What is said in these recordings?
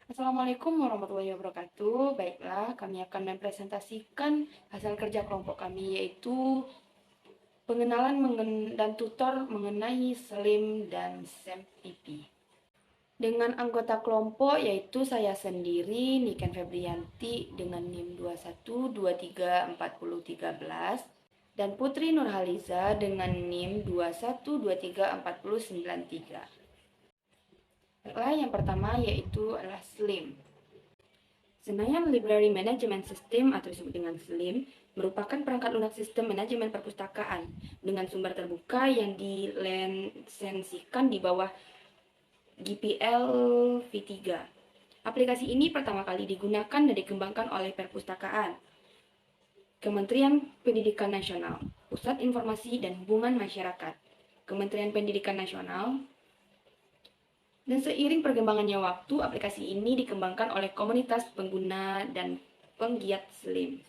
Assalamualaikum warahmatullahi wabarakatuh. Baiklah, kami akan mempresentasikan hasil kerja kelompok kami, yaitu pengenalan dan tutor mengenai SLIM dan SEMPP. Dengan anggota kelompok yaitu saya sendiri, Niken Febrianti dengan NIM 21234013 dan Putri Nurhaliza dengan NIM 21234093. Yang pertama yaitu adalah SLIM. Senayan Library Management System atau disebut dengan SLIM merupakan perangkat lunak sistem manajemen perpustakaan dengan sumber terbuka yang dilisensikan di bawah GPL v3. Aplikasi ini pertama kali digunakan dan dikembangkan oleh Perpustakaan, Kementerian Pendidikan Nasional, Pusat Informasi dan Hubungan Masyarakat, Kementerian Pendidikan Nasional. Dan seiring perkembangannya waktu, aplikasi ini dikembangkan oleh komunitas pengguna dan penggiat SLIM.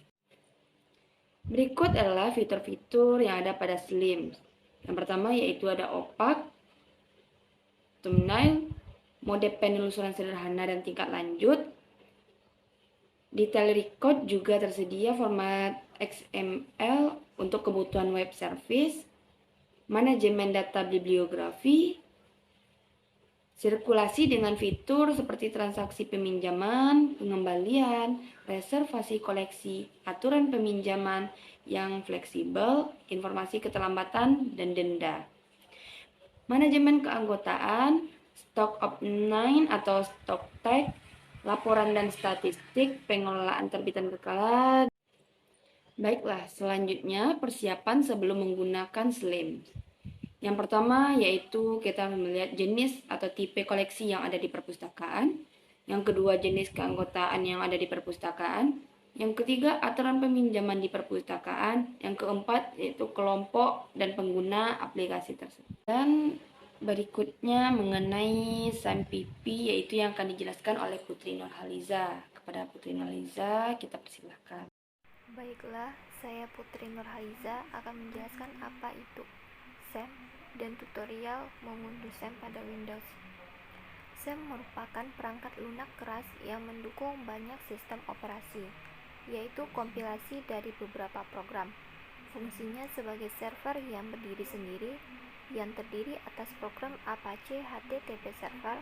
Berikut adalah fitur-fitur yang ada pada SLIM. Yang pertama yaitu ada opak, thumbnail, mode penelusuran sederhana dan tingkat lanjut. Detail record juga tersedia format XML untuk kebutuhan web service, manajemen data bibliografi, sirkulasi dengan fitur seperti transaksi peminjaman, pengembalian, reservasi koleksi, aturan peminjaman yang fleksibel, informasi keterlambatan, dan denda. Manajemen keanggotaan, stock of nine atau stock tag, laporan dan statistik, pengelolaan terbitan berkala. Baiklah, selanjutnya persiapan sebelum menggunakan SLIM. Yang pertama yaitu kita melihat jenis atau tipe koleksi yang ada di perpustakaan. Yang kedua, jenis keanggotaan yang ada di perpustakaan. Yang ketiga, aturan peminjaman di perpustakaan. Yang keempat yaitu kelompok dan pengguna aplikasi tersebut. Dan berikutnya mengenai SEMPP, yaitu yang akan dijelaskan oleh Putri Nurhaliza. Kepada Putri Nurhaliza kita persilahkan. Baiklah, saya Putri Nurhaliza akan menjelaskan apa itu SEM dan tutorial mengunduh SEM pada Windows. SEM merupakan perangkat lunak keras yang mendukung banyak sistem operasi, yaitu kompilasi dari beberapa program. Fungsinya sebagai server yang berdiri sendiri, yang terdiri atas program Apache HTTP Server,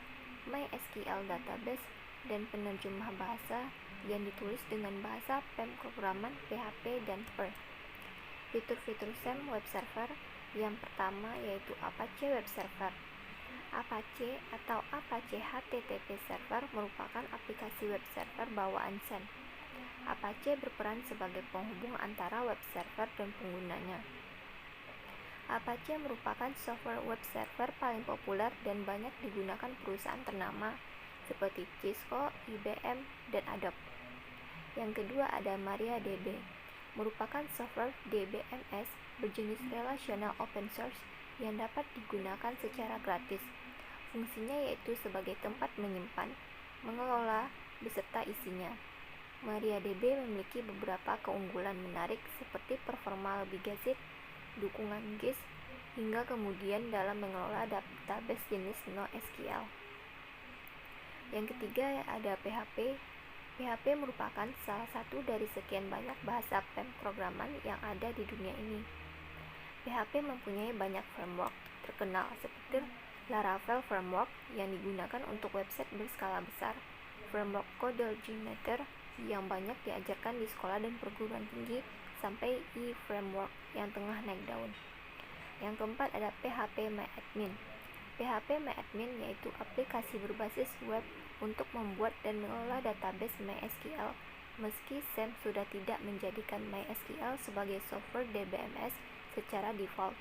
MySQL Database, dan penerjemah bahasa yang ditulis dengan bahasa pemrograman PHP dan Perl. Fitur-fitur SEM Web Server yang pertama yaitu Apache Web Server. Apache atau Apache HTTP Server merupakan aplikasi web server bawaan SEM. Apache berperan sebagai penghubung antara web server dan penggunanya. Apache merupakan software web server paling populer dan banyak digunakan perusahaan ternama seperti Cisco, IBM, dan Adobe. Yang kedua ada MariaDB, merupakan software DBMS berjenis relational open source yang dapat digunakan secara gratis. Fungsinya yaitu sebagai tempat menyimpan, mengelola, beserta isinya. MariaDB memiliki beberapa keunggulan menarik seperti performa lebih gesit, dukungan GIS, hingga kemudian dalam mengelola database jenis NoSQL. Yang ketiga ada PHP. PHP merupakan salah satu dari sekian banyak bahasa pemrograman yang ada di dunia ini. PHP mempunyai banyak framework terkenal seperti Laravel Framework yang digunakan untuk website berskala besar, framework CodeIgniter yang banyak diajarkan di sekolah dan perguruan tinggi, sampai e-framework yang tengah naik daun. Yang keempat ada PHPMyAdmin. PHPMyAdmin yaitu aplikasi berbasis web untuk membuat dan mengelola database MySQL, meski SEM sudah tidak menjadikan MySQL sebagai software DBMS secara default.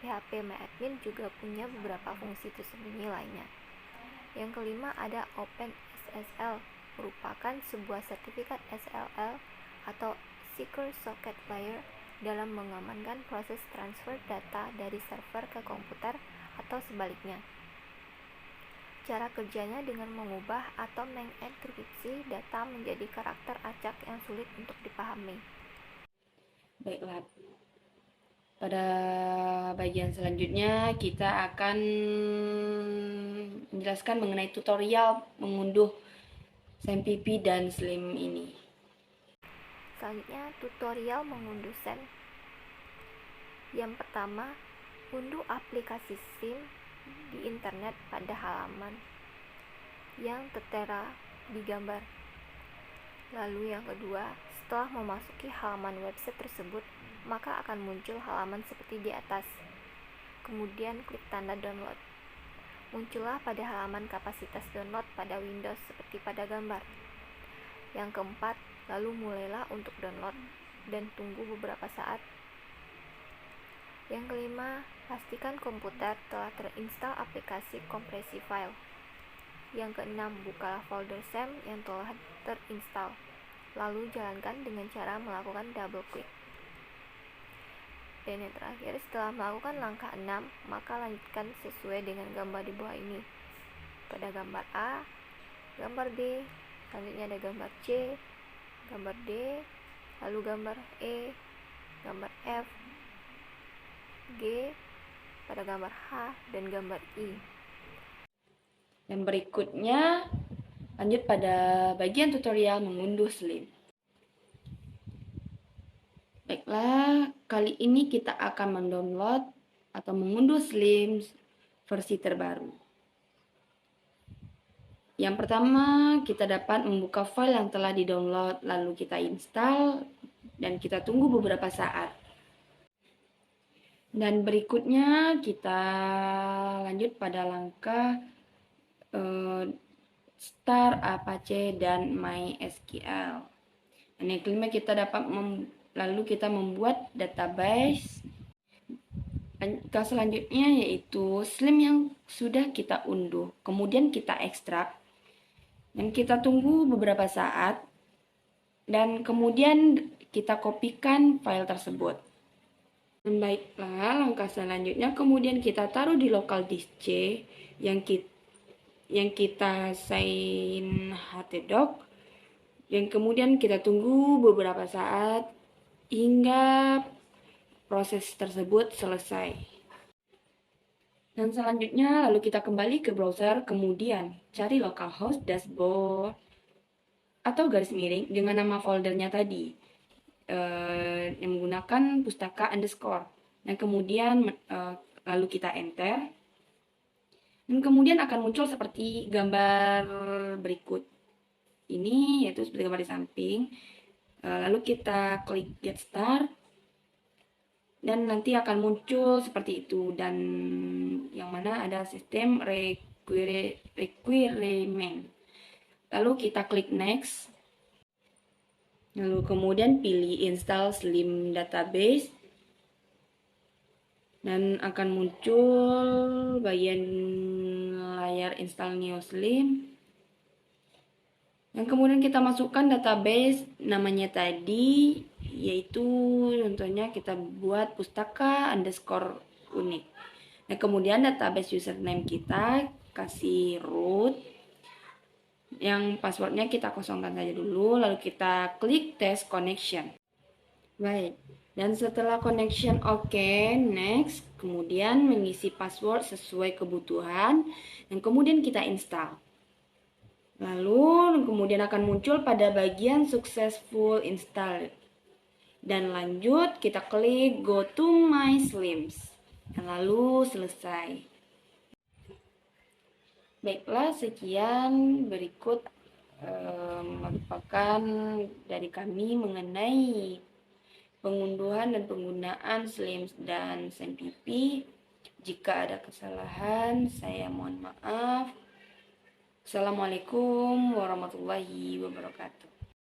PHPMyAdmin juga punya beberapa fungsi tersembunyi lainnya. Yang kelima ada OpenSSL, merupakan sebuah sertifikat SSL atau Secure Socket Layer dalam mengamankan proses transfer data dari server ke komputer atau sebaliknya. Cara kerjanya dengan mengubah atau mengenkripsi data menjadi karakter acak yang sulit untuk dipahami. Baiklah, pada bagian selanjutnya kita akan menjelaskan mengenai tutorial mengunduh SEMPP dan Slim ini. Selanjutnya, tutorial mengunduh SEM. Yang pertama, unduh aplikasi SIM di internet pada halaman yang tertera di gambar. Lalu yang kedua, setelah memasuki halaman website tersebut, maka akan muncul halaman seperti di atas. Kemudian klik tanda download. Muncullah pada halaman kapasitas download pada Windows seperti pada gambar. Yang keempat, lalu mulailah untuk download dan tunggu beberapa saat. Yang kelima, pastikan komputer telah terinstall aplikasi kompresi file. Yang keenam, bukalah folder SEM yang telah terinstall. Lalu jalankan dengan cara melakukan double click. Dan yang terakhir, setelah melakukan langkah 6, maka lanjutkan sesuai dengan gambar di bawah ini. Pada gambar A, gambar B, selanjutnya ada gambar C, gambar D, lalu gambar E, gambar F, G, pada gambar H, dan gambar I. Dan berikutnya, lanjut pada bagian tutorial mengunduh Slim. Baiklah, kali ini kita akan mendownload atau mengunduh Slim versi terbaru. Yang pertama, kita dapat membuka file yang telah di-download, lalu kita install, dan kita tunggu beberapa saat. Dan berikutnya, kita lanjut pada langkah Start Apache dan MySQL. Dan yang kelima, kita dapat lalu kita membuat database. Langkah selanjutnya yaitu Slim yang sudah kita unduh, kemudian kita ekstrak dan kita tunggu beberapa saat, dan kemudian kita kopikan file tersebut. Dan baiklah, langkah selanjutnya kemudian kita taruh di local disk C yang kita assign htdoc, dan kemudian kita tunggu beberapa saat hingga proses tersebut selesai. Dan selanjutnya lalu kita kembali ke browser, kemudian cari localhost dashboard atau garis miring dengan nama foldernya tadi yang menggunakan pustaka underscore, dan kemudian lalu kita enter, dan kemudian akan muncul seperti gambar berikut ini, yaitu seperti gambar di samping. Lalu kita klik get start dan nanti akan muncul seperti itu, dan yang mana ada sistem requirement. Lalu kita klik next, lalu kemudian pilih install Slim database, dan akan muncul bagian layar install new Slim. Dan kemudian kita masukkan database namanya tadi, yaitu contohnya kita buat pustaka underscore unik. Nah, kemudian database username kita kasih root, yang passwordnya kita kosongkan saja dulu, lalu kita klik test connection. Baik, dan setelah connection oke, next, kemudian mengisi password sesuai kebutuhan, dan kemudian kita install. Lalu kemudian akan muncul pada bagian successful install. Dan lanjut kita klik go to my slims. Dan lalu selesai. Baiklah, sekian berikut merupakan dari kami mengenai pengunduhan dan penggunaan slims dan SEMPP. Jika ada kesalahan, saya mohon maaf. Assalamualaikum warahmatullahi wabarakatuh.